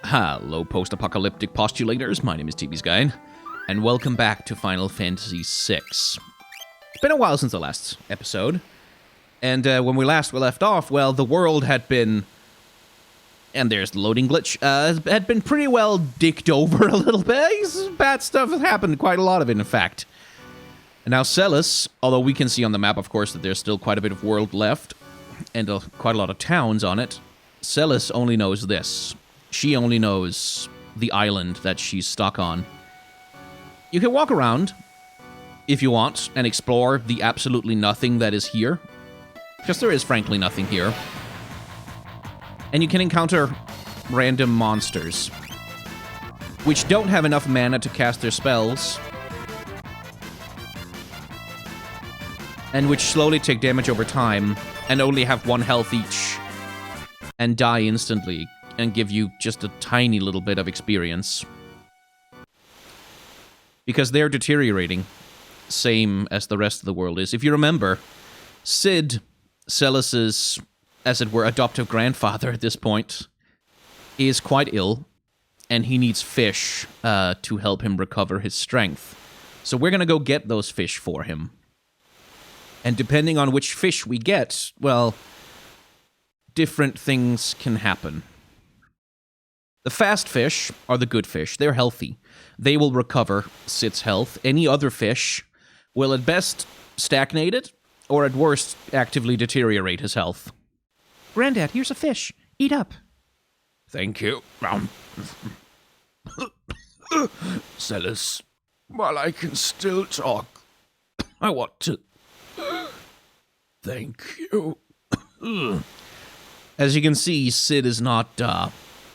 Hello, post-apocalyptic postulators. My name is TB's Guide, and welcome back to Final Fantasy VI. It's been a while since the last episode, and when we left off, well, the world had been, and there's the loading glitch, had been pretty well dicked over a little bit. Bad stuff has happened, quite a lot of it, in fact. And now Seles, although we can see on the map, of course, that there's still quite a bit of world left, and quite a lot of towns on it, Seles only knows this. She only knows the island that she's stuck on. You can walk around, if you want, and explore the absolutely nothing that is here. Because there is, frankly, nothing here. And you can encounter random monsters, which don't have enough mana to cast their spells, and which slowly take damage over time, and only have 1 health each, and die instantly, and give you just a tiny little bit of experience. Because they're deteriorating, same as the rest of the world is. If you remember, Sid, Seles's, as it were, adoptive grandfather at this point, is quite ill, and he needs fish to help him recover his strength. So we're gonna go get those fish for him. And depending on which fish we get, well, different things can happen. The fast fish are the good fish. They're healthy. They will recover Sid's health. Any other fish will at best stagnate it, or at worst actively deteriorate his health. Granddad, here's a fish. Eat up. Thank you. Seles, while I can still talk, I want to thank you. As you can see, Sid is not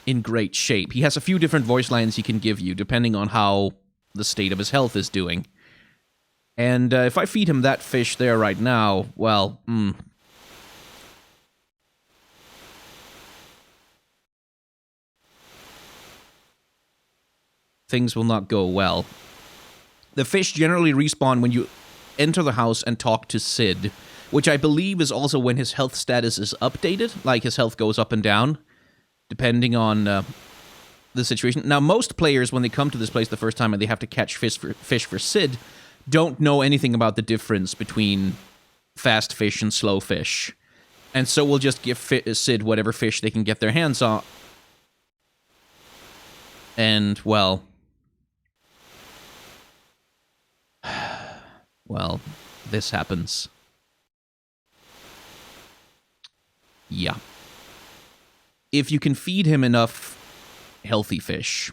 in great shape. He has a few different voice lines he can give you, depending on how the state of his health is doing. And if I feed him that fish there right now, well, things will not go well. The fish generally respawn when you enter the house and talk to Sid, which I believe is also when his health status is updated, like his health goes up and down, depending on the situation. Now, most players, when they come to this place the first time and they have to catch fish for Sid, don't know anything about the difference between fast fish and slow fish. And so we'll just give Sid whatever fish they can get their hands on. And, well... well, this happens. Yeah. If you can feed him enough healthy fish,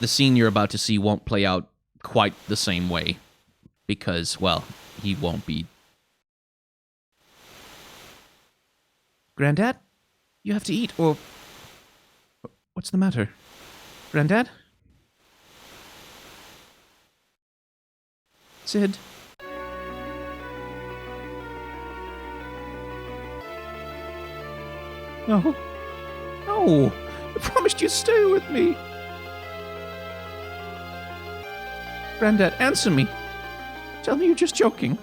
the scene you're about to see won't play out quite the same way. Because, well, he won't be. Granddad? You have to eat, or... What's the matter? Granddad? Sid? No. No! I promised you'd stay with me! Granddad, answer me! Tell me you're just joking.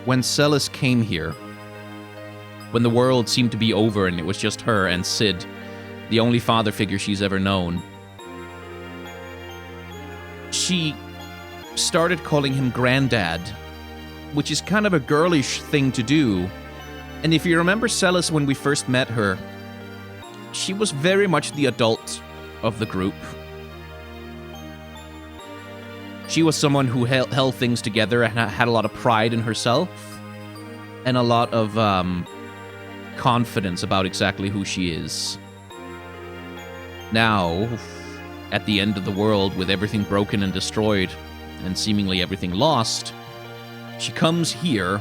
When Seles came here, when the world seemed to be over and it was just her and Sid, the only father figure she's ever known, she started calling him Granddad, which is kind of a girlish thing to do. And if you remember Seles when we first met her, she was very much the adult of the group. She was someone who held things together and had a lot of pride in herself, and a lot of confidence about exactly who she is. Now, at the end of the world, with everything broken and destroyed, and seemingly everything lost, she comes here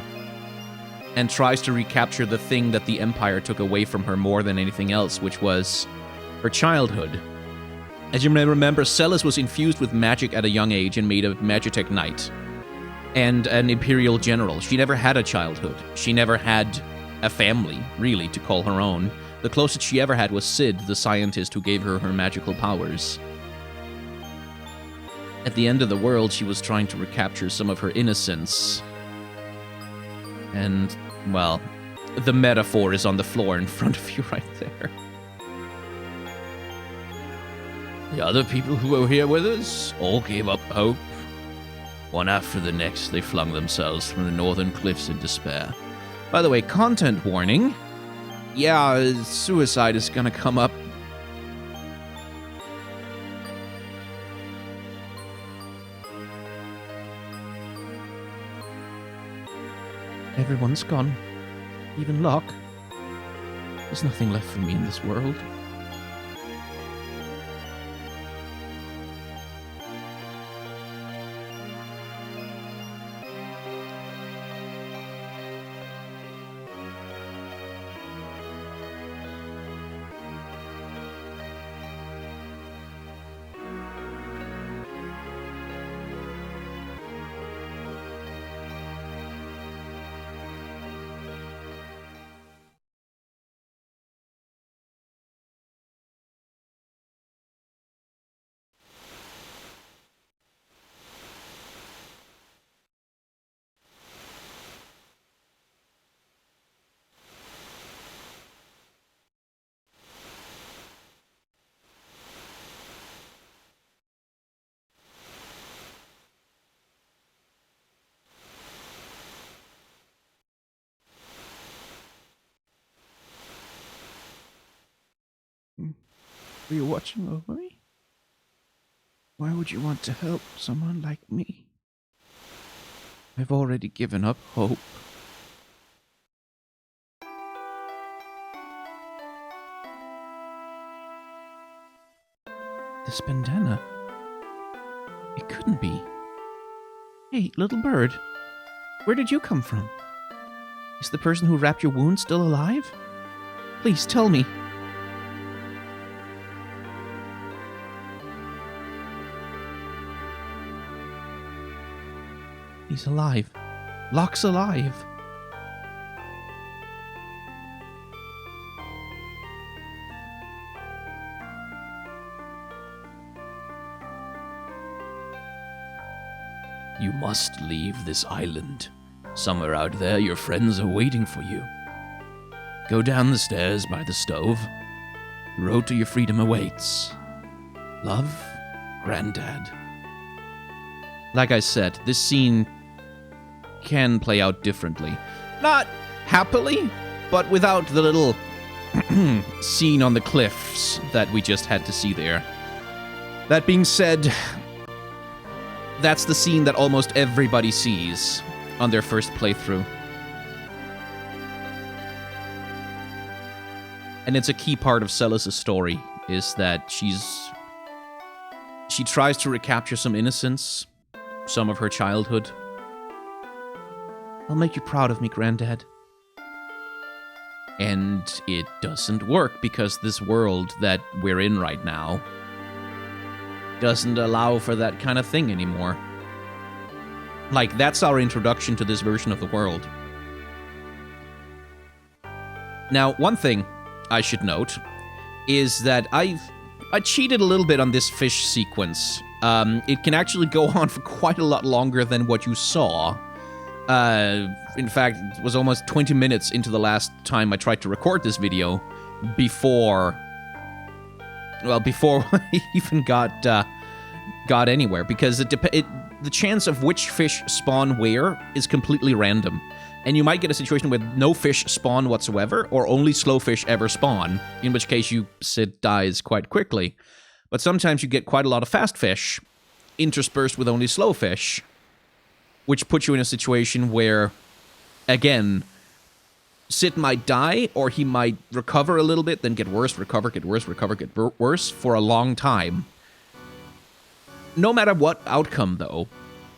and tries to recapture the thing that the Empire took away from her more than anything else, which was her childhood. As you may remember, Seles was infused with magic at a young age and made a Magitech Knight, and an Imperial General. She never had a childhood. She never had a family, really, to call her own. The closest she ever had was Sid, the scientist who gave her her magical powers. At the end of the world, she was trying to recapture some of her innocence. And, well, the metaphor is on the floor in front of you right there. The other people who were here with us all gave up hope. One after the next, they flung themselves from the northern cliffs in despair. By the way, content warning. Yeah, suicide is gonna come up. Everyone's gone. Even Locke. There's nothing left for me in this world. Are you watching over me? Why would you want to help someone like me? I've already given up hope. This bandana. It couldn't be. Hey, little bird. Where did you come from? Is the person who wrapped your wound still alive? Please tell me. He's alive. Locke's alive. You must leave this island. Somewhere out there, your friends are waiting for you. Go down the stairs by the stove. The road to your freedom awaits. Love, Granddad. Like I said, this scene can play out differently. Not happily, but without the little scene on the cliffs that we just had to see there. That being said, that's the scene that almost everybody sees on their first playthrough. And it's a key part of Seles' story, is that she tries to recapture some innocence, some of her childhood. I'll make you proud of me, Granddad. And it doesn't work because this world that we're in right now doesn't allow for that kind of thing anymore. Like, that's our introduction to this version of the world. Now, one thing I should note is that I cheated a little bit on this fish sequence. It can actually go on for quite a lot longer than what you saw. In fact, it was almost 20 minutes into the last time I tried to record this video before I even got anywhere, because the chance of which fish spawn where is completely random. And you might get a situation where no fish spawn whatsoever, or only slow fish ever spawn, in which case Sid dies quite quickly. But sometimes you get quite a lot of fast fish interspersed with only slow fish, which puts you in a situation where, again, Sid might die, or he might recover a little bit, then get worse, recover, get worse, recover, get worse for a long time. No matter what outcome, though,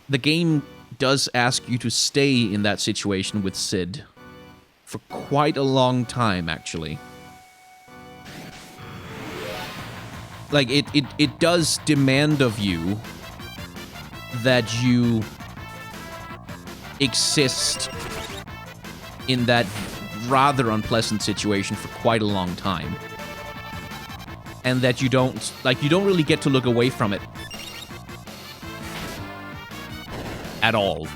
the game does ask you to stay in that situation with Sid for quite a long time, actually. Like, it does demand of you that you exist in that rather unpleasant situation for quite a long time. And that you don't really get to look away from it at all.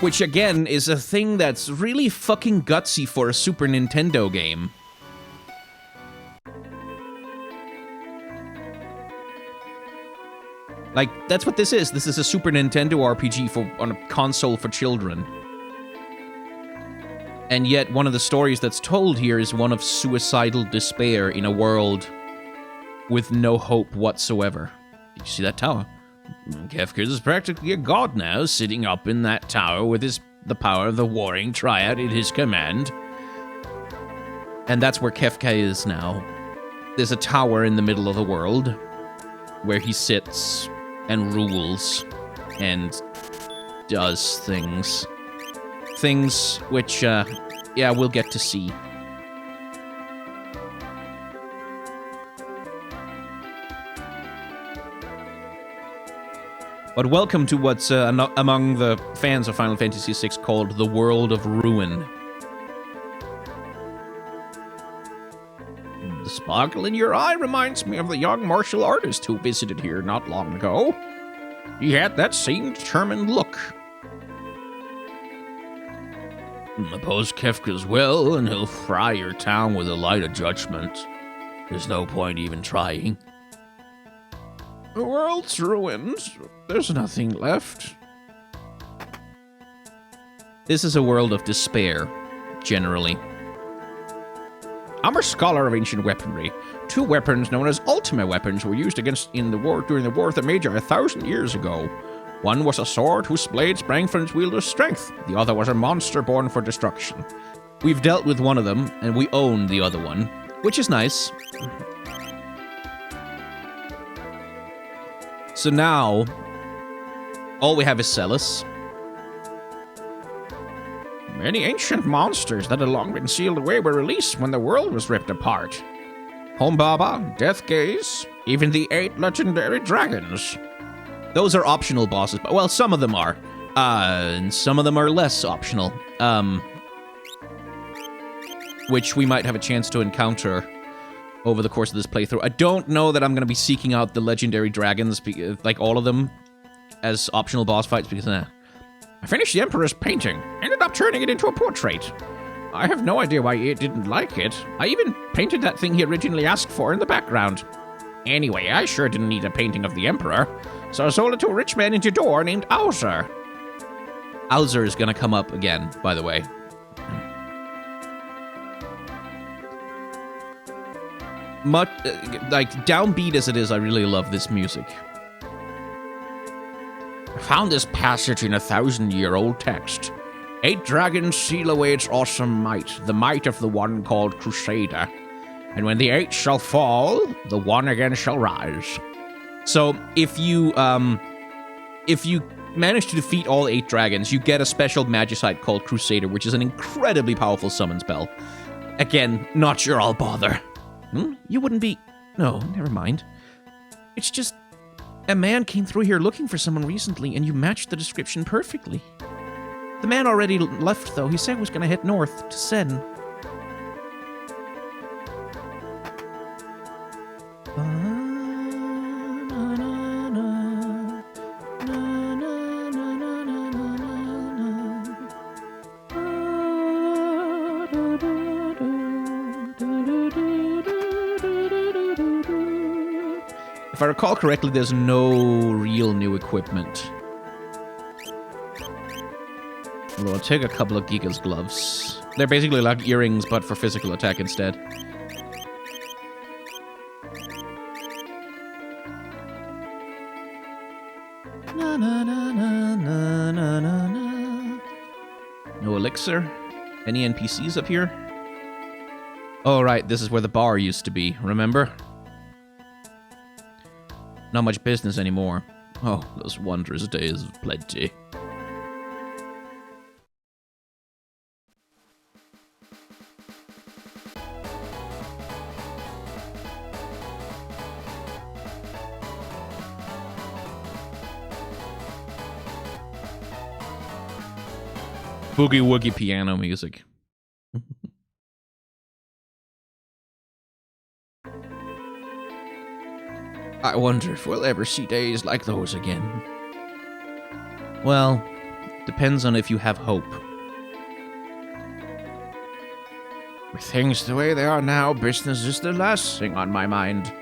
Which, again, is a thing that's really fucking gutsy for a Super Nintendo game. Like, that's what this is. This is a Super Nintendo RPG on a console for children. And yet, one of the stories that's told here is one of suicidal despair in a world with no hope whatsoever. Did you see that tower? Kefka is practically a god now, sitting up in that tower with the power of the warring triad at his command. And that's where Kefka is now. There's a tower in the middle of the world where he sits and rules and does things. Things which, yeah, we'll get to see. But welcome to what's among the fans of Final Fantasy VI called the World of Ruin. The sparkle in your eye reminds me of the young martial artist who visited here not long ago. He had that same determined look. Oppose Kefka's will, and he'll fry your town with the light of judgment. There's no point even trying. The world's ruined. There's nothing left. This is a world of despair, generally. I'm a scholar of ancient weaponry. 2 weapons known as ultimate weapons were used during the war of the Major 1,000 years ago. One was a sword whose blade sprang from its wielder's strength. The other was a monster born for destruction. We've dealt with one of them, and we own the other one, which is nice. So now, all we have is Seles. Many ancient monsters that had long been sealed away were released when the world was ripped apart. Humbaba, Death Gaze, even the 8 legendary dragons. Those are optional bosses, but, well, some of them are. And some of them are less optional. Which we might have a chance to encounter over the course of this playthrough. I don't know that I'm going to be seeking out the legendary dragons, like all of them, as optional boss fights, because, I finished the Emperor's painting, ended up turning it into a portrait. I have no idea why he didn't like it. I even painted that thing he originally asked for in the background. Anyway, I sure didn't need a painting of the Emperor, so I sold it to a rich man in Jador named Auser. Auser is going to come up again, by the way. Much, like, downbeat as it is, I really love this music. I found this passage in a 1,000-year-old text. 8 dragons seal away its awesome might, the might of the one called Crusader. And when the 8 shall fall, the one again shall rise. So, if you manage to defeat all 8 dragons, you get a special magicite called Crusader, which is an incredibly powerful summon spell. Again, not sure I'll bother. You wouldn't be... No, never mind. It's just... A man came through here looking for someone recently, and you matched the description perfectly. The man already left, though. He said he was going to head north to Sen. If I recall correctly, there's no real new equipment. Although I'll take a couple of Giga's gloves. They're basically like earrings, but for physical attack instead. Na, na, na, na, na, na, na. No elixir? Any NPCs up here? Oh, right, this is where the bar used to be, remember? Not much business anymore. Oh, those wondrous days of plenty. Boogie woogie piano music. I wonder if we'll ever see days like those again. Well, Depends on if you have hope. With things the way they are now, business is the last thing on my mind.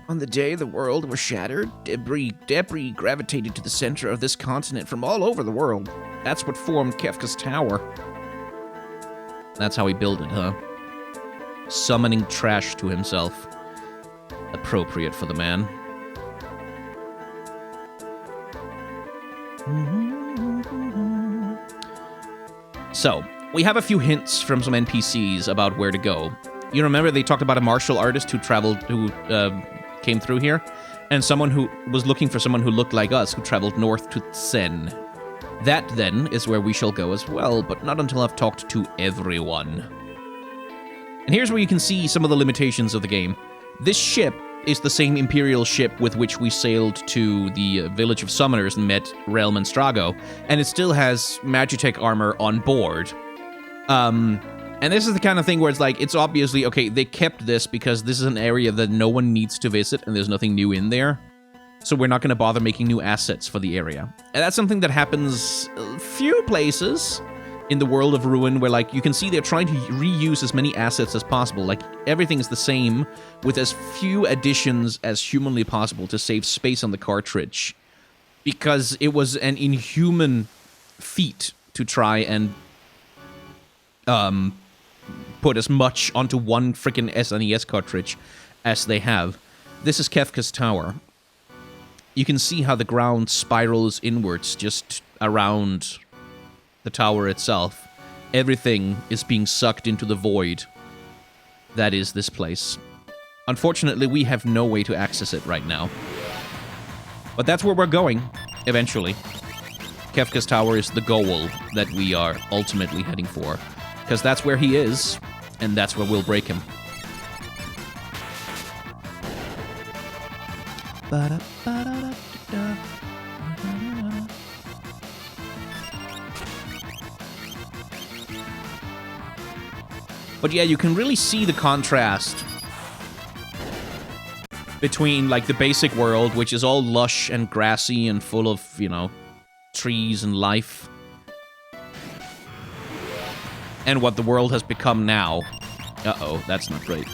On the day the world was shattered, debris gravitated to the center of this continent from all over the world. That's what formed Kefka's Tower. That's how he built it, huh? Summoning trash to himself. Appropriate for the man. So, we have a few hints from some NPCs about where to go. You remember they talked about a martial artist who came through here? And someone who was looking for someone who looked like us, who traveled north to Tsen. That, then, is where we shall go as well, but not until I've talked to everyone. And here's where you can see some of the limitations of the game. This ship is the same Imperial ship with which we sailed to the village of summoners and met Realm and Strago, and it still has Magitech armor on board. And this is the kind of thing where it's like, it's obviously, okay, they kept this because this is an area that no one needs to visit and there's nothing new in there. So we're not going to bother making new assets for the area. And that's something that happens a few places in the world of Ruin, where, like, you can see they're trying to reuse as many assets as possible. Like, everything's the same, with as few additions as humanly possible to save space on the cartridge. Because it was an inhuman feat to try and put as much onto one freaking SNES cartridge as they have. This is Kefka's Tower. You can see how the ground spirals inwards just around the tower itself. Everything is being sucked into the void that is this place. Unfortunately, we have no way to access it right now. But that's where we're going, eventually. Kefka's Tower is the goal that we are ultimately heading for. Because that's where he is, and that's where we'll break him. But yeah, you can really see the contrast between, like, the basic world, which is all lush and grassy and full of, you know, trees and life, and what the world has become now. Uh-oh, that's not great.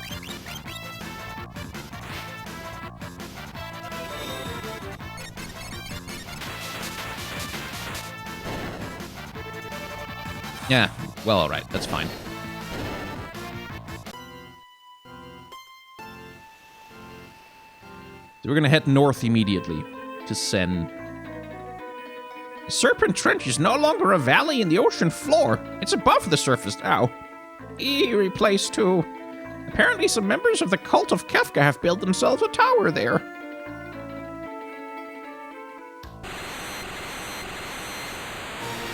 Yeah, well, alright, that's fine. So we're gonna head north immediately to Sen. The Serpent Wrench is no longer a valley in the ocean floor. It's above the surface now. Eerie place, too. Apparently some members of the cult of Kefka have built themselves a tower there.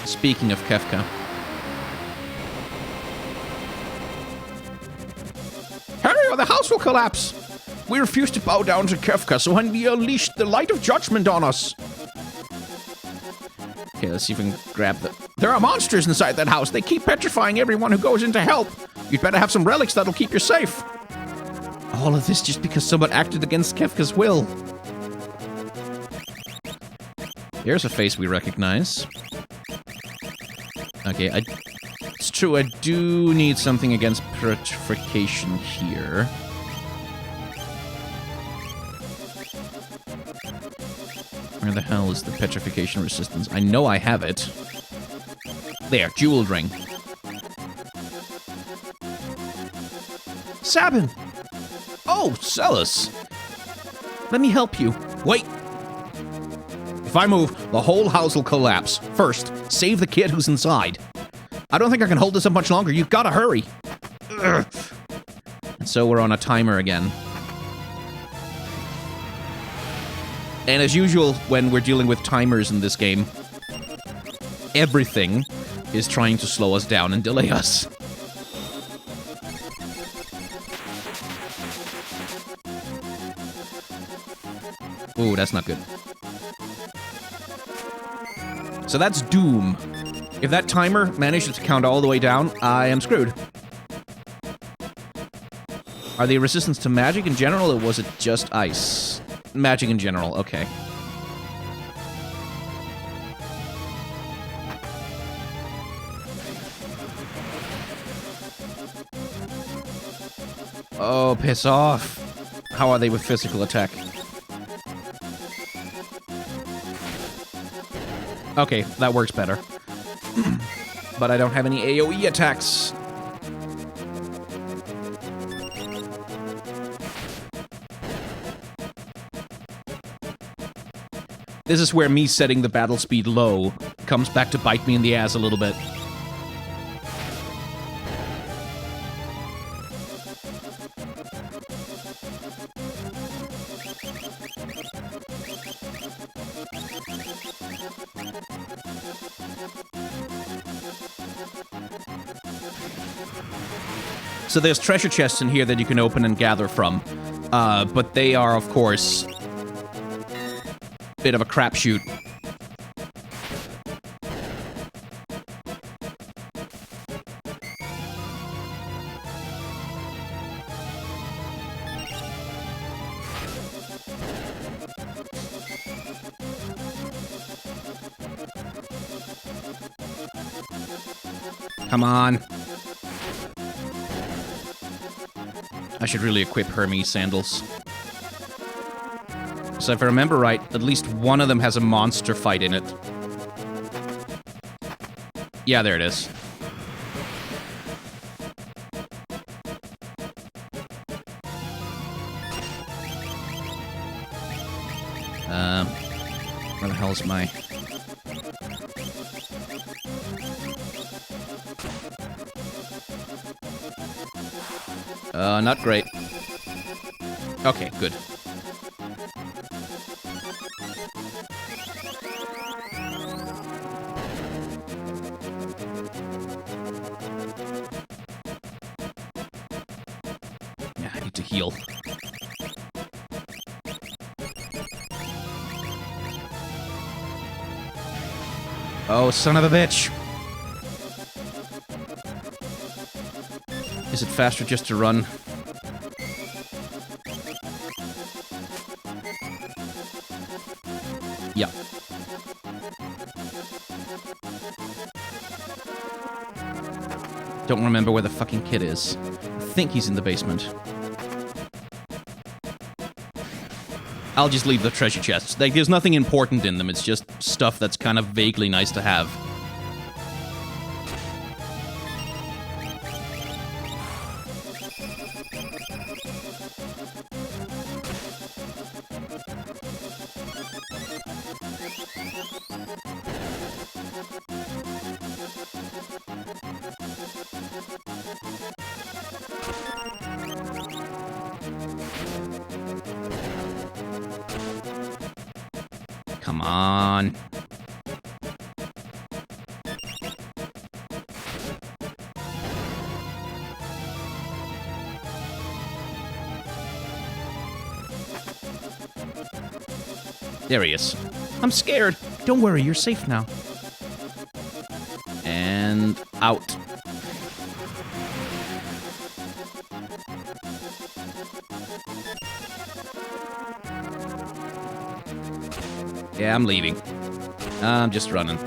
Speaking of Kefka. Hurry or the house will collapse! We refuse to bow down to Kefka, so when we unleash the light of judgment on us. Okay, let's see if we can grab the... There are monsters inside that house. They keep petrifying everyone who goes in to help. You'd better have some relics that'll keep you safe. All of this just because someone acted against Kefka's will. Here's a face we recognize. Okay, it's true, I do need something against petrification here. Where the hell is the petrification resistance? I know I have it. There, jeweled ring. Sabin! Oh, Seles! Let me help you. Wait! If I move, the whole house will collapse. First, save the kid who's inside. I don't think I can hold this up much longer. You've got to hurry. Ugh. And so we're on a timer again. And as usual, when we're dealing with timers in this game, everything is trying to slow us down and delay us. Ooh, that's not good. So that's doom. If that timer manages to count all the way down, I am screwed. Are they resistant to magic in general, or was it just ice? Magic in general, okay. Oh, piss off. How are they with physical attack? Okay, that works better. But I don't have any AoE attacks. This is where me setting the battle speed low comes back to bite me in the ass a little bit. So there's treasure chests in here that you can open and gather from, but they are, of course, a bit of a crapshoot. Come on. I should really equip Hermes sandals. So if I remember right, at least one of them has a monster fight in it. Yeah, there it is. Where the hell is my... not great. Okay, good. Yeah, I need to heal. Oh, son of a bitch! Is it faster just to run? Yeah. Don't remember where the fucking kid is. I think he's in the basement. I'll just leave the treasure chests. Like, there's nothing important in them. It's just stuff that's kind of vaguely nice to have. Come on. There he is. I'm scared. Don't worry, you're safe now. And out. Yeah, I'm leaving. I'm just running.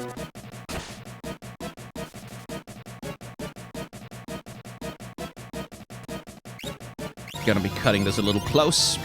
Gonna be cutting this a little close.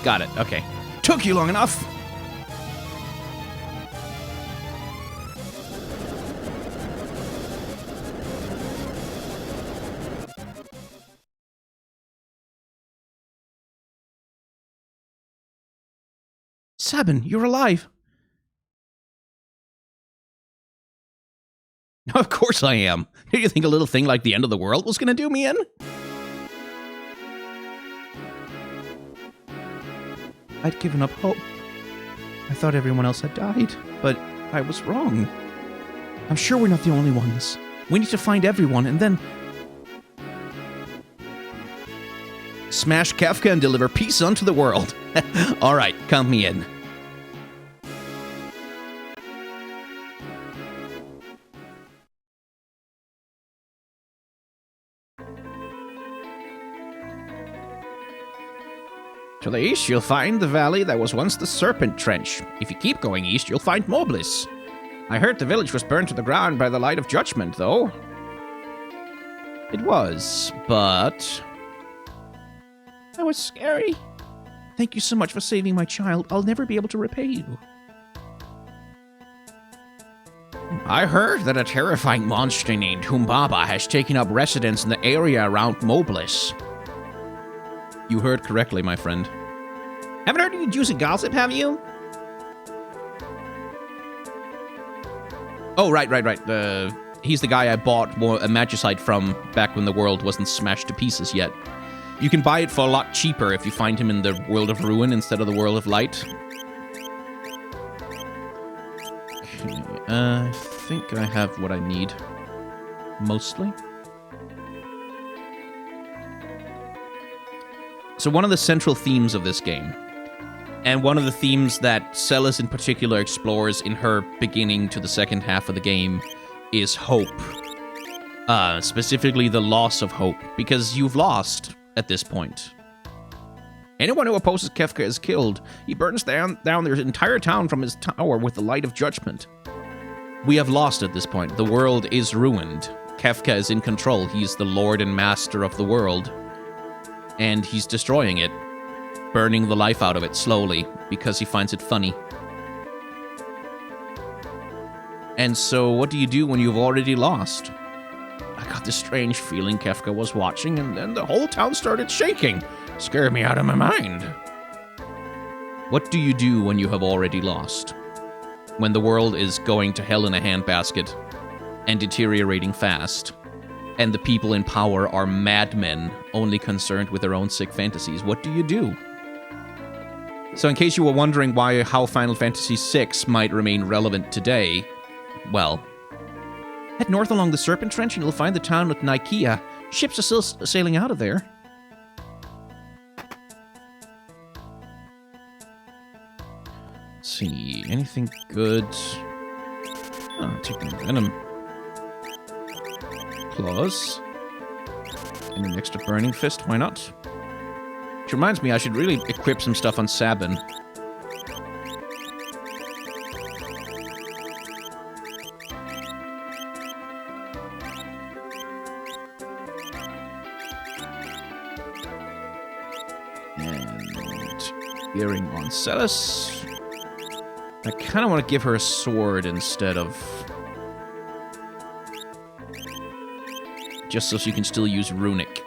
Got it, okay. Took you long enough! Sabin, you're alive! Of course I am. Did you think a little thing like the end of the world was gonna do me in? I'd given up hope. I thought everyone else had died, but I was wrong. I'm sure we're not the only ones. We need to find everyone, and then... smash Kefka and deliver peace unto the world. All right, count me in. To the east, you'll find the valley that was once the Serpent Wrench. If you keep going east, you'll find Moblis. I heard the village was burned to the ground by the light of judgment, though. It was, but... That was scary. Thank you so much for saving my child. I'll never be able to repay you. I heard that a terrifying monster named Humbaba has taken up residence in the area around Moblis. You heard correctly, my friend. Haven't heard any juicy gossip, have you? Oh, right. He's the guy I bought a magicite from back when the world wasn't smashed to pieces yet. You can buy it for a lot cheaper if you find him in the World of Ruin instead of the World of Light. Okay, I think I have what I need. Mostly. So one of the central themes of this game, and one of the themes that Seles in particular explores in her beginning to the second half of the game, is hope. Specifically the loss of hope, because you've lost at this point. Anyone who opposes Kefka is killed. He burns down their entire town from his tower with the light of judgment. We have lost at this point. The world is ruined. Kefka is in control. He's the lord and master of the world. And he's destroying it, burning the life out of it slowly, because he finds it funny. And so, what do you do when you've already lost? I got this strange feeling Kefka was watching, and then the whole town started shaking. Scared me out of my mind. What do you do when you have already lost? When the world is going to hell in a handbasket, and deteriorating fast, and the people in power are madmen, only concerned with their own sick fantasies. What do you do? So in case you were wondering how Final Fantasy VI might remain relevant today, well, head north along the Serpent Wrench and you'll find the town of Nicaea. Ships are still sailing out of there. Let's see, anything good? Oh, take the venom. Claws. And an extra burning fist, why not? Which reminds me, I should really equip some stuff on Sabin. And earring on Seles. I kind of want to give her a sword instead of... just so she can still use runic.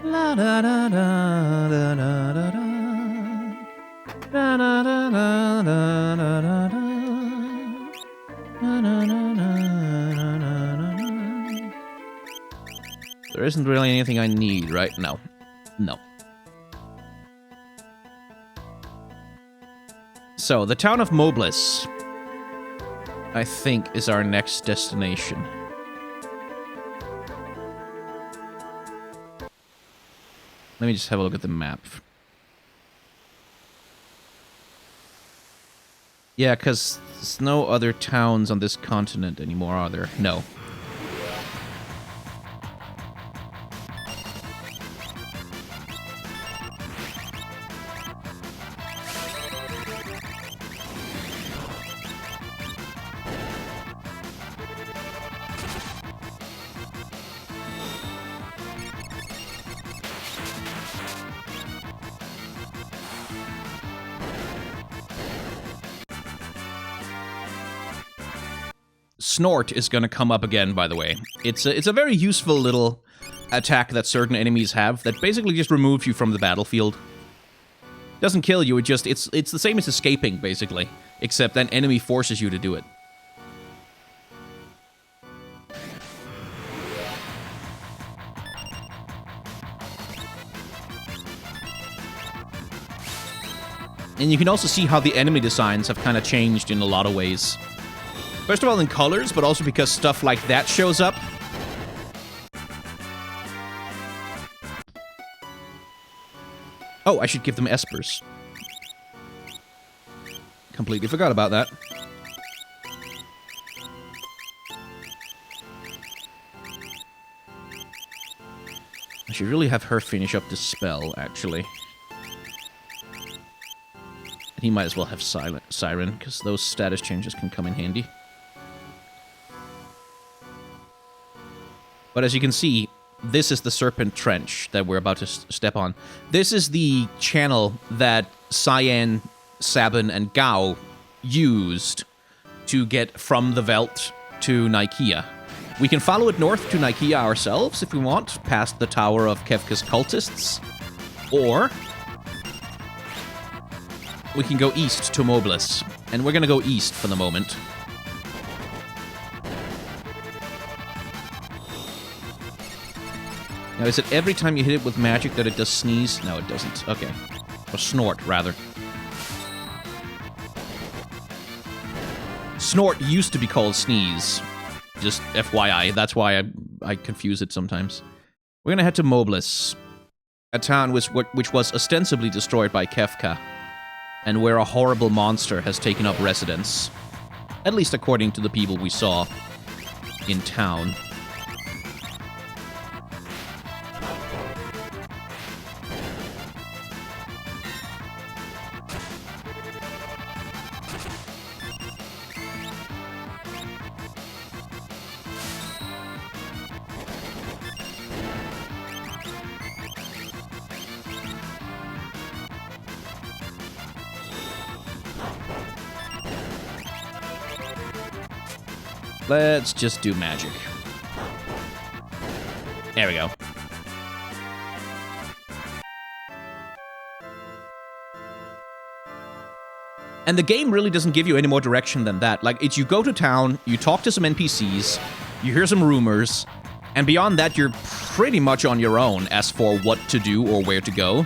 La da da da da da da da da da da da da da da. There isn't really anything I need, right? No. So, the town of Moblis, I think, is our next destination. Let me just have a look at the map. Yeah, because there's no other towns on this continent anymore, are there? No. Snort is going to come up again, by the way. It's a very useful little attack that certain enemies have that basically just removes you from the battlefield. Doesn't kill you, it's the same as escaping, basically. Except an enemy forces you to do it. And you can also see how the enemy designs have kind of changed in a lot of ways. First of all, in colors, but also because stuff like that shows up. Oh, I should give them espers. Completely forgot about that. I should really have her finish up this spell, actually. And he might as well have Siren, because those status changes can come in handy. But as you can see, this is the Serpent Wrench that we're about to step on. This is the channel that Cyan, Sabin, and Gao used to get from the Veld to Nikeah. We can follow it north to Nikeah ourselves if we want, past the Tower of Kefka's Cultists. Or we can go east to Mobliss. And we're going to go east for the moment. Now, is it every time you hit it with magic that it does sneeze? No, it doesn't. Okay. Or snort, rather. Snort used to be called sneeze. Just FYI, that's why I confuse it sometimes. We're gonna head to Mobliss, a town which was ostensibly destroyed by Kefka, and where a horrible monster has taken up residence. At least according to the people we saw in town. Let's just do magic. There we go. And the game really doesn't give you any more direction than that. Like, it's you go to town, you talk to some NPCs, you hear some rumors, and beyond that, you're pretty much on your own as for what to do or where to go.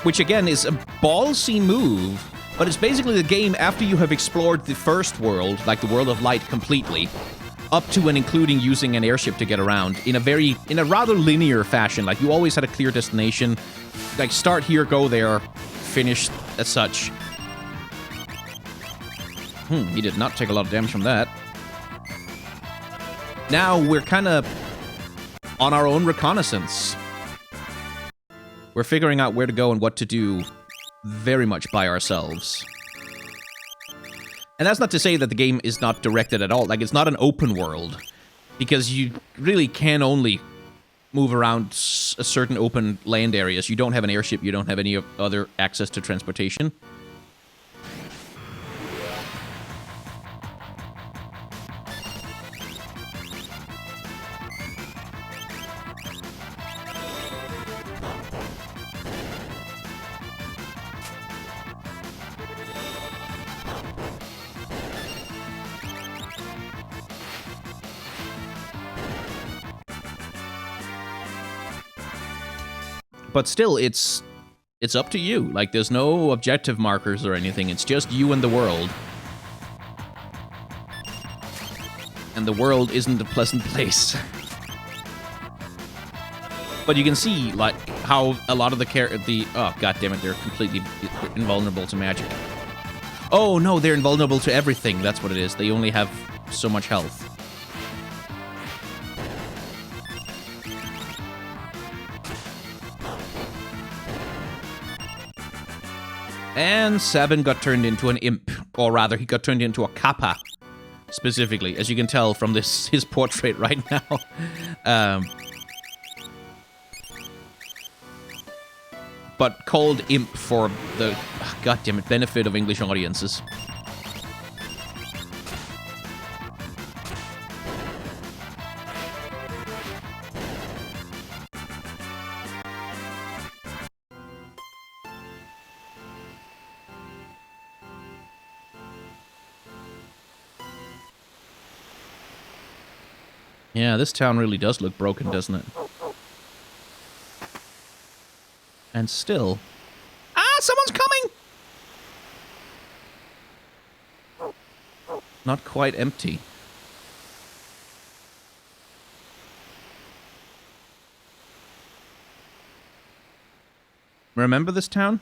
Which, again, is a ballsy move. But it's basically the game after you have explored the first world, like the world of light, completely, up to and including using an airship to get around in a rather linear fashion. Like, you always had a clear destination. Like, start here, go there, finish as such. He did not take a lot of damage from that. Now, we're kind of on our own reconnaissance. We're figuring out where to go and what to do very much by ourselves. And that's not to say that the game is not directed at all. Like, it's not an open world, because you really can only move around a certain open land areas. You don't have an airship, you don't have any other access to transportation. But still, it's up to you. Like, there's no objective markers or anything. It's just you and the world. And the world isn't a pleasant place. But you can see, like, how a lot of oh, goddammit, they're completely invulnerable to magic. Oh, no, they're invulnerable to everything. That's what it is. They only have so much health. And Sabin got turned into an imp. Or rather, he got turned into a kappa. Specifically, as you can tell from his portrait right now. But called imp for the, goddammit, benefit of English audiences. Yeah, this town really does look broken, doesn't it? And still... Ah, someone's coming! Not quite empty. Remember this town?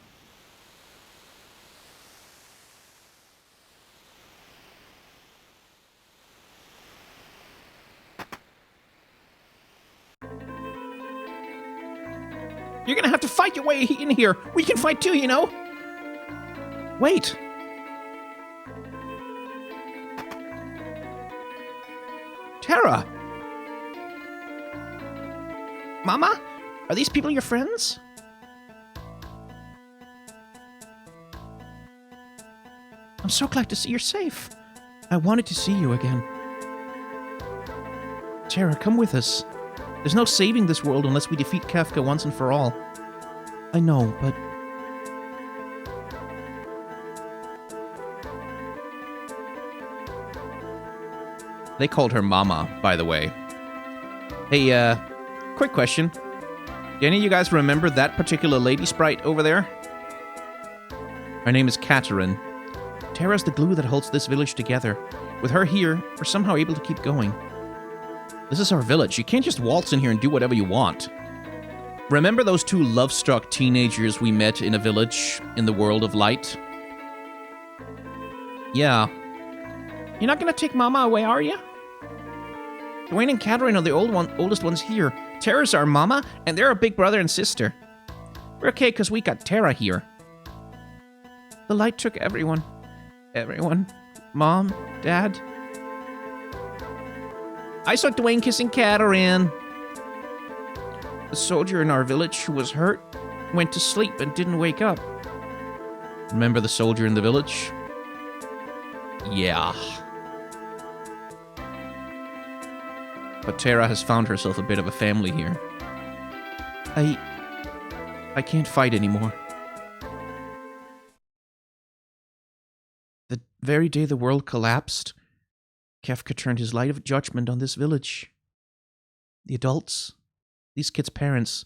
You're gonna have to fight your way in here. We can fight too, you know? Wait. Terra! Mama? Are these people your friends? I'm so glad to see you're safe. I wanted to see you again. Terra, come with us. There's no saving this world unless we defeat Kafka once and for all. I know, but... They called her Mama, by the way. Hey, quick question. Do any of you guys remember that particular lady sprite over there? Her name is Katerin. Terra's the glue that holds this village together. With her here, we're somehow able to keep going. This is our village. You can't just waltz in here and do whatever you want. Remember those two love-struck teenagers we met in a village in the world of light? Yeah. You're not gonna take Mama away, are you? Dwayne and Katerin are the oldest ones here. Terra's our Mama, and they're our big brother and sister. We're okay because we got Terra here. The light took everyone. Everyone. Mom, Dad. I saw Dwayne kissing Katerin. The soldier in our village who was hurt went to sleep and didn't wake up. Remember the soldier in the village? Yeah. But Terra has found herself a bit of a family here. I can't fight anymore. The very day the world collapsed, Kefka turned his light of judgment on this village. The adults, these kids' parents,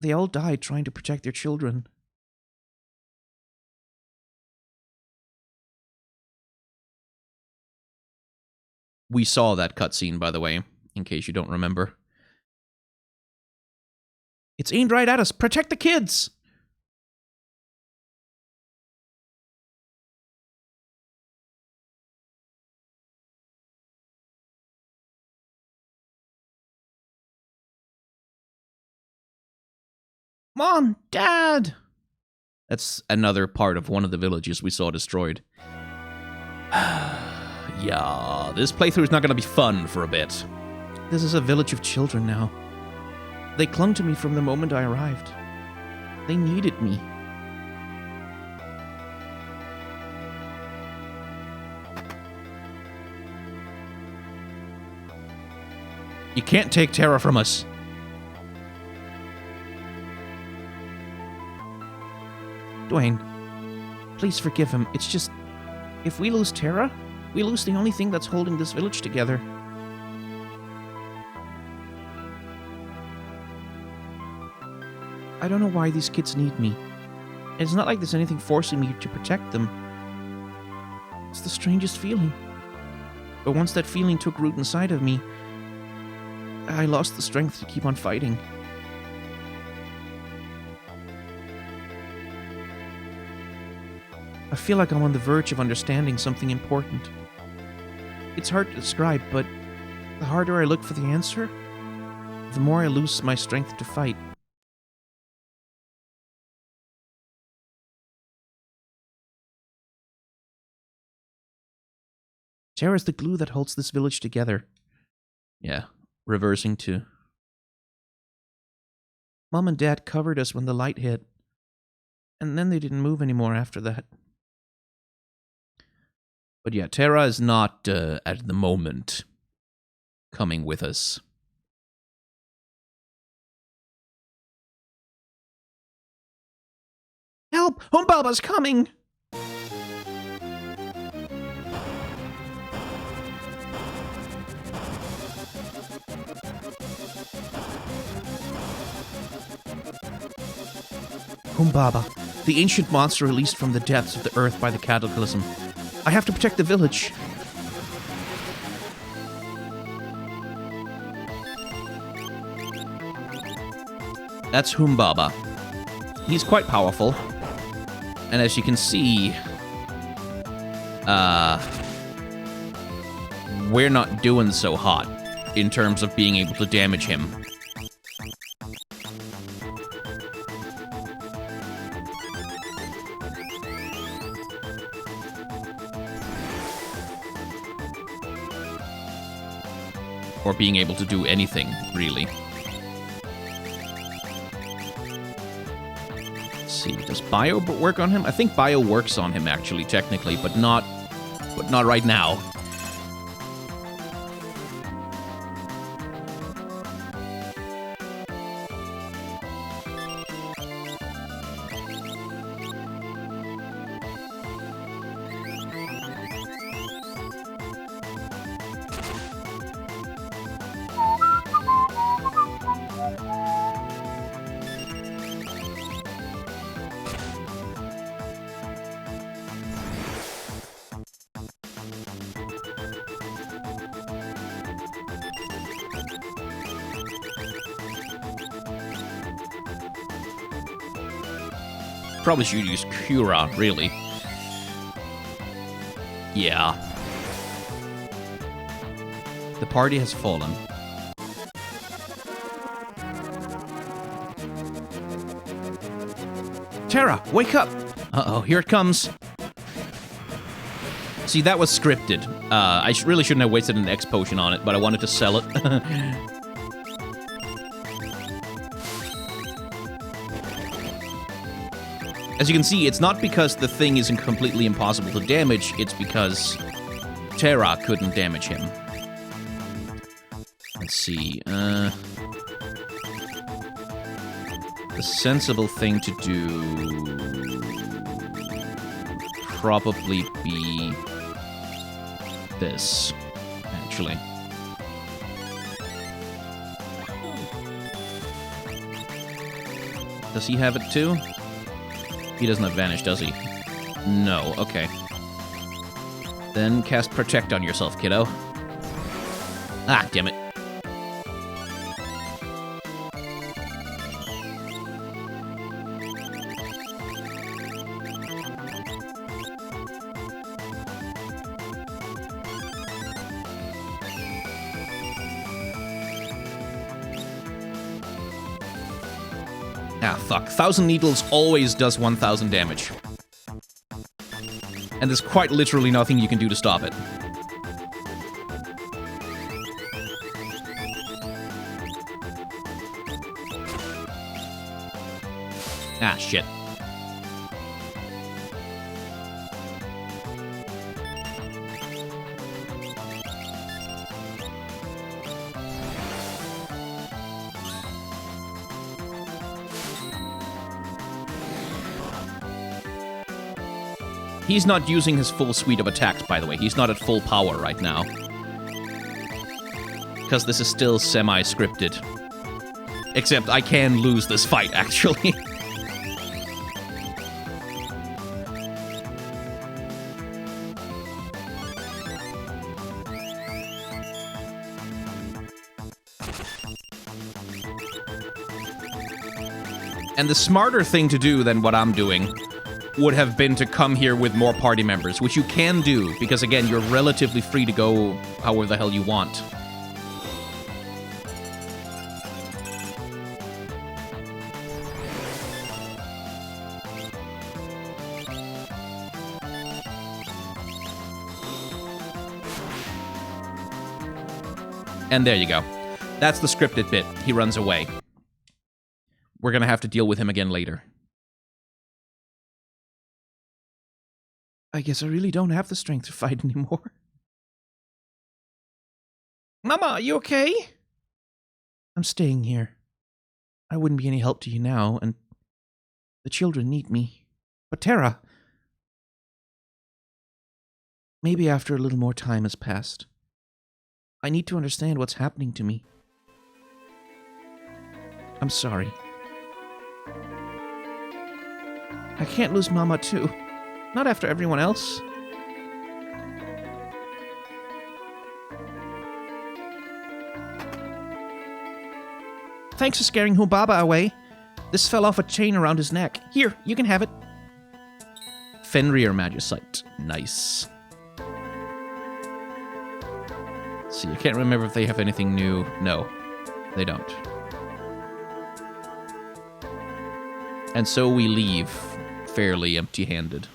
they all died trying to protect their children. We saw that cutscene, by the way, in case you don't remember. It's aimed right at us. Protect the kids! Mom! Dad! That's another part of one of the villages we saw destroyed. Yeah, this playthrough is not going to be fun for a bit. This is a village of children now. They clung to me from the moment I arrived. They needed me. You can't take Terra from us. Dwayne, please forgive him. It's just, if we lose Terra, we lose the only thing that's holding this village together. I don't know why these kids need me. It's not like there's anything forcing me to protect them. It's the strangest feeling. But once that feeling took root inside of me, I lost the strength to keep on fighting. I feel like I'm on the verge of understanding something important. It's hard to describe, but the harder I look for the answer, the more I lose my strength to fight. Terra's the glue that holds this village together. Yeah, reversing too. Mom and Dad covered us when the light hit, and then they didn't move anymore after that. But yeah, Terra is not, at the moment, coming with us. Help! Humbaba's coming! Humbaba, the ancient monster released from the depths of the earth by the cataclysm. I have to protect the village. That's Humbaba. he's quite powerful. And as you can see, we're not doing so hot in terms of being able to damage him. Or being able to do anything, really. Let's see, does Bio work on him? I think Bio works on him, actually, technically, but not right now. Probably should use Cura, really. Yeah. The party has fallen. Terra, wake up! Uh-oh, here it comes. See, that was scripted. I really shouldn't have wasted an X potion on it, but I wanted to sell it. As you can see, it's not because the thing isn't completely impossible to damage, it's because Terra couldn't damage him. Let's see, the sensible thing to do probably be this, actually. Does he have it too? He doesn't have Vanish, does he? No, okay. Then cast Protect on yourself, kiddo. Ah, damn it. Ah, fuck. 1,000 Needles always does 1,000 damage. And there's quite literally nothing you can do to stop it. Ah, shit. He's not using his full suite of attacks, by the way. He's not at full power right now. Because this is still semi-scripted. Except I can lose this fight, actually. And the smarter thing to do than what I'm doing would have been to come here with more party members, which you can do, because again, you're relatively free to go however the hell you want. And there you go. That's the scripted bit. He runs away. We're gonna have to deal with him again later. I guess I really don't have the strength to fight anymore. Mama, are you okay? I'm staying here. I wouldn't be any help to you now, and the children need me. But Terra... Maybe after a little more time has passed. I need to understand what's happening to me. I'm sorry. I can't lose Mama too. Not after everyone else. Thanks for scaring Humbaba away. This fell off a chain around his neck. Here, you can have it. Fenrir Magicite. Nice. Let's see, I can't remember if they have anything new. No, they don't. And so we leave fairly empty-handed.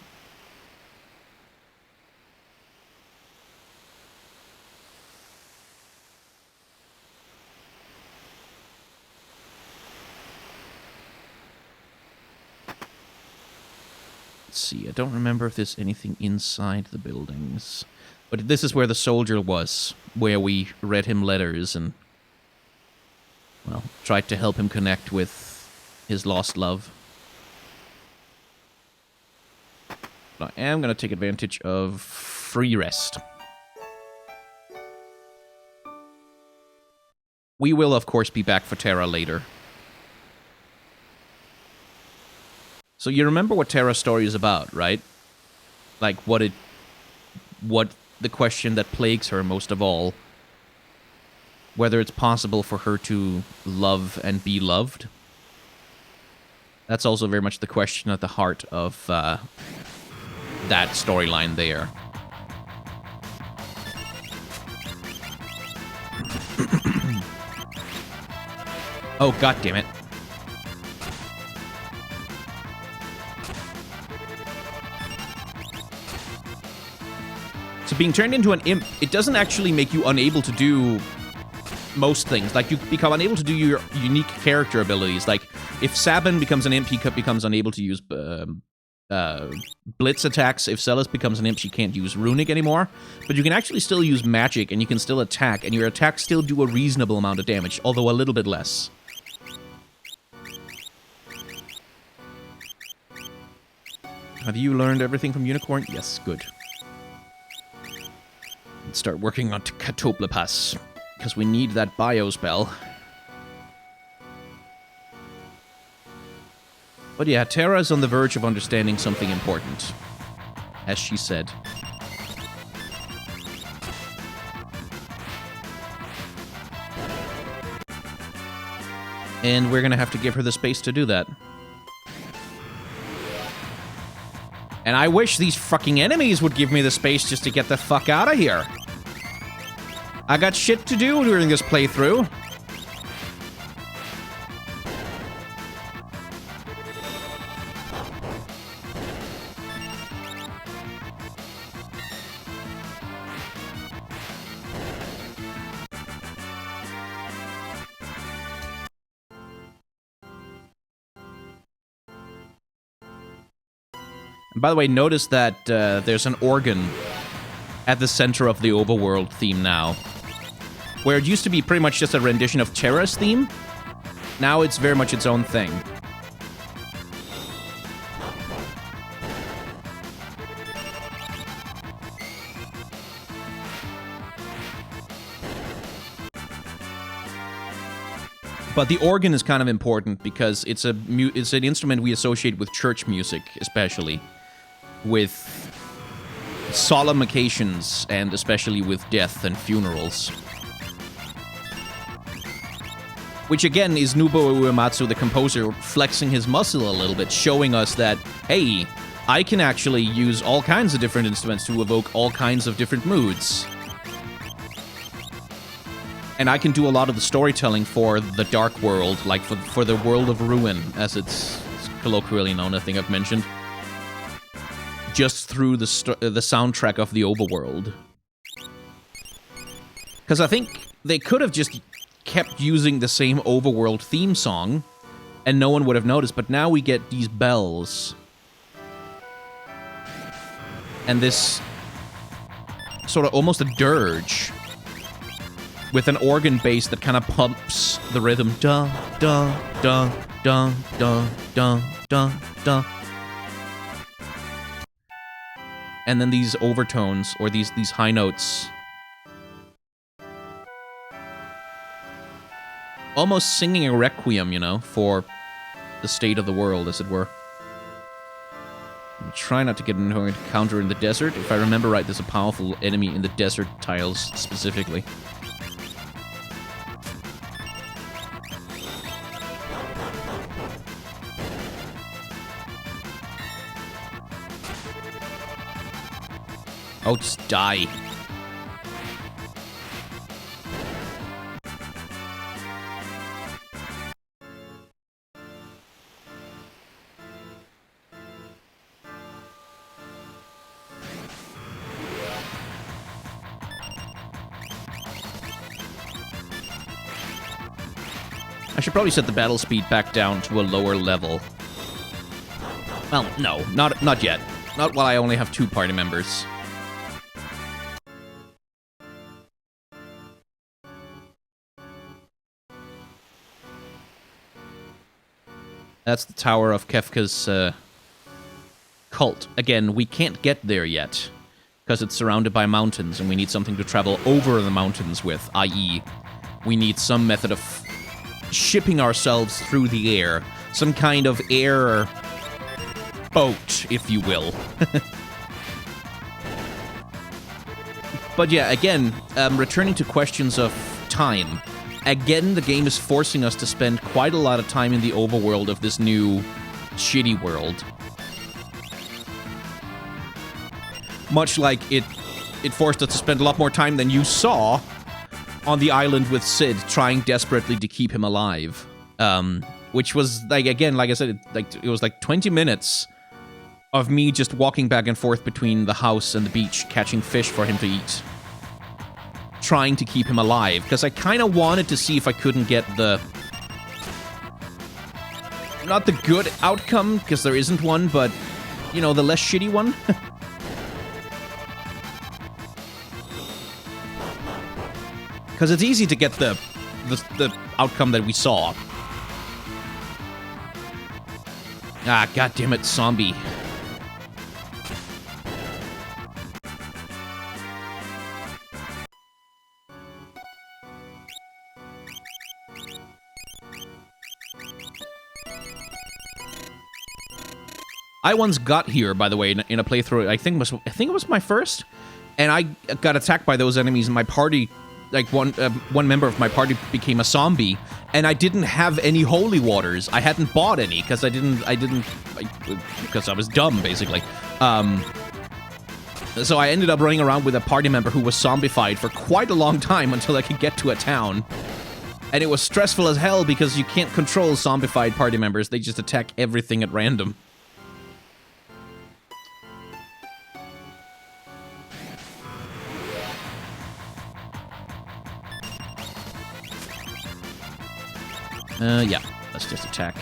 Let's see, I don't remember if there's anything inside the buildings. But this is where the soldier was, where we read him letters and, well, tried to help him connect with his lost love. But I am going to take advantage of free rest. We will, of course, be back for Terra later. So you remember what Terra's story is about, right? Like, what the question that plagues her most of all. Whether it's possible for her to love and be loved. That's also very much the question at the heart of that storyline there. Oh, god damn it. So being turned into an imp, it doesn't actually make you unable to do most things. Like, you become unable to do your unique character abilities. Like, if Sabin becomes an imp, he becomes unable to use blitz attacks. If Seles becomes an imp, she can't use runic anymore. But you can actually still use magic, and you can still attack, and your attacks still do a reasonable amount of damage, although a little bit less. Have you learned everything from Unicorn? Yes, good. Let's start working on Catoplapas, because we need that bio spell. But yeah, Terra is on the verge of understanding something important, as she said. And we're gonna have to give her the space to do that. And I wish these fucking enemies would give me the space just to get the fuck out of here. I got shit to do during this playthrough. And by the way, notice that there's an organ at the center of the overworld theme now. Where it used to be pretty much just a rendition of Terra's theme, now it's very much its own thing. But the organ is kind of important because it's an instrument we associate with church music, especially. With solemn occasions, and especially with death and funerals. Which again is Nobuo Uematsu, the composer, flexing his muscle a little bit, showing us that, hey, I can actually use all kinds of different instruments to evoke all kinds of different moods. And I can do a lot of the storytelling for the Dark World, like for the World of Ruin, as it's colloquially known, I think I've mentioned. Just through the soundtrack of the overworld. Because I think they could have just kept using the same overworld theme song, and no one would have noticed, but now we get these bells. And this sort of almost a dirge with an organ bass that kind of pumps the rhythm. Dun, dun, dun, dun, dun, dun, dun, dun. And then these overtones, or these high notes. Almost singing a requiem, you know, for the state of the world, as it were. Try not to get into an encounter in the desert. If I remember right, there's a powerful enemy in the desert tiles, specifically. Oh, just die. I should probably set the battle speed back down to a lower level. Well, no, not yet. Not while I only have 2 party members. That's the Tower of Kefka's cult. Again, we can't get there yet, because it's surrounded by mountains, and we need something to travel over the mountains with, i.e., we need some method of shipping ourselves through the air. Some kind of air boat, if you will. But yeah, again, returning to questions of time. Again, the game is forcing us to spend quite a lot of time in the overworld of this new shitty world. Much like it forced us to spend a lot more time than you saw on the island with Sid, trying desperately to keep him alive. Which was, like, again, like I said, it was like 20 minutes of me just walking back and forth between the house and the beach, catching fish for him to eat. Trying to keep him alive, because I kind of wanted to see if I couldn't get the... not the good outcome, because there isn't one, but, you know, the less shitty one. Because it's easy to get the outcome that we saw. Ah, goddammit, zombie. I once got here, by the way, in a playthrough. I think it was my first, and I got attacked by those enemies. And my party, like one member of my party, became a zombie, and I didn't have any holy waters. I hadn't bought any because because I was dumb, basically. So I ended up running around with a party member who was zombified for quite a long time until I could get to a town. And it was stressful as hell because you can't control zombified party members. They just attack everything at random. Yeah, let's just attack.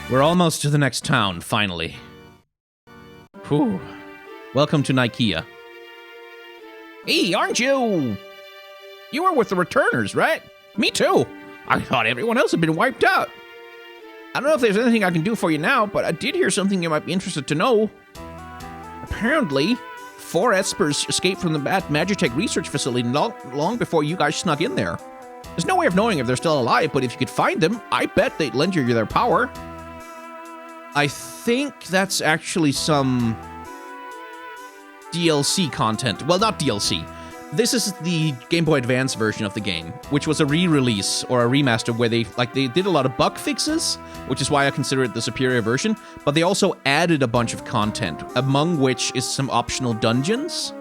We're almost to the next town, finally. Whew. Welcome to Nikea. Hey, aren't you? You were with the returners, right? Me too. I thought everyone else had been wiped out. I don't know if there's anything I can do for you now, but I did hear something you might be interested to know. Apparently, 4 Espers escaped from the Magitech research facility long before you guys snuck in there. There's no way of knowing if they're still alive, but if you could find them, I bet they'd lend you their power. I think that's actually some DLC content. Well, not DLC. This is the Game Boy Advance version of the game, which was a re-release or a remaster where they did a lot of bug fixes, which is why I consider it the superior version, but they also added a bunch of content, among which is some optional dungeons.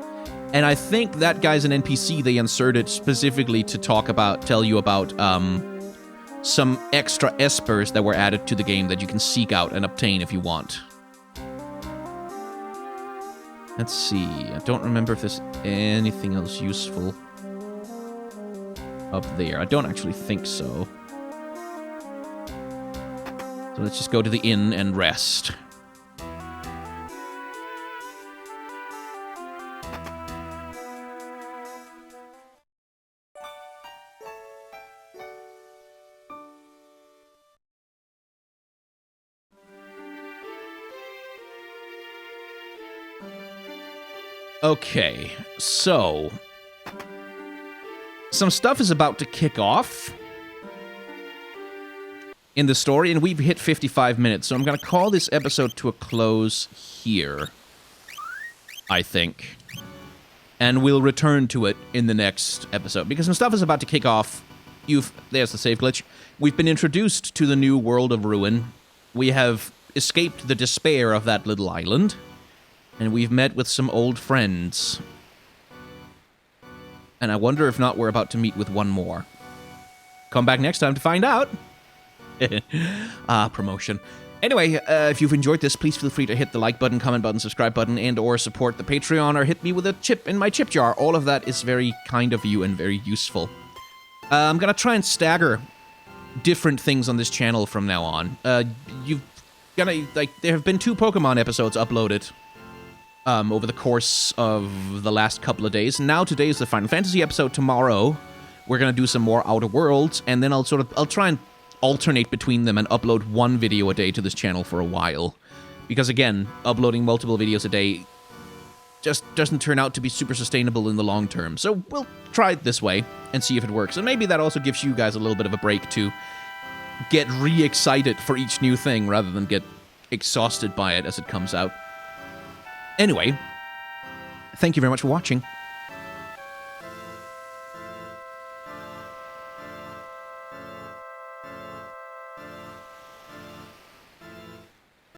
And I think that guy's an NPC they inserted specifically to tell you about some extra espers that were added to the game that you can seek out and obtain if you want. Let's see, I don't remember if there's anything else useful up there. I don't actually think so. So let's just go to the inn and rest. Okay, so some stuff is about to kick off in the story, and we've hit 55 minutes, so I'm going to call this episode to a close here, I think. and we'll return to it in the next episode, because some stuff is about to kick off. There's the save glitch. We've been introduced to the new world of Ruin. We have escaped the despair of that little island, and we've met with some old friends. And I wonder if not we're about to meet with one more. Come back next time to find out. Promotion. Anyway, if you've enjoyed this, please feel free to hit the like button, comment button, subscribe button, and or support the Patreon, or hit me with a chip in my chip jar. All of that is very kind of you and very useful. I'm gonna try and stagger different things on this channel from now on. There have been 2 Pokemon episodes uploaded over the course of the last couple of days. Now today is the Final Fantasy episode. Tomorrow we're gonna do some more Outer Worlds, and then I'll try and alternate between them and upload 1 video a day to this channel for a while. Because again, uploading multiple videos a day just doesn't turn out to be super sustainable in the long term. So we'll try it this way and see if it works. And maybe that also gives you guys a little bit of a break to get re-excited for each new thing rather than get exhausted by it as it comes out. Anyway, thank you very much for watching.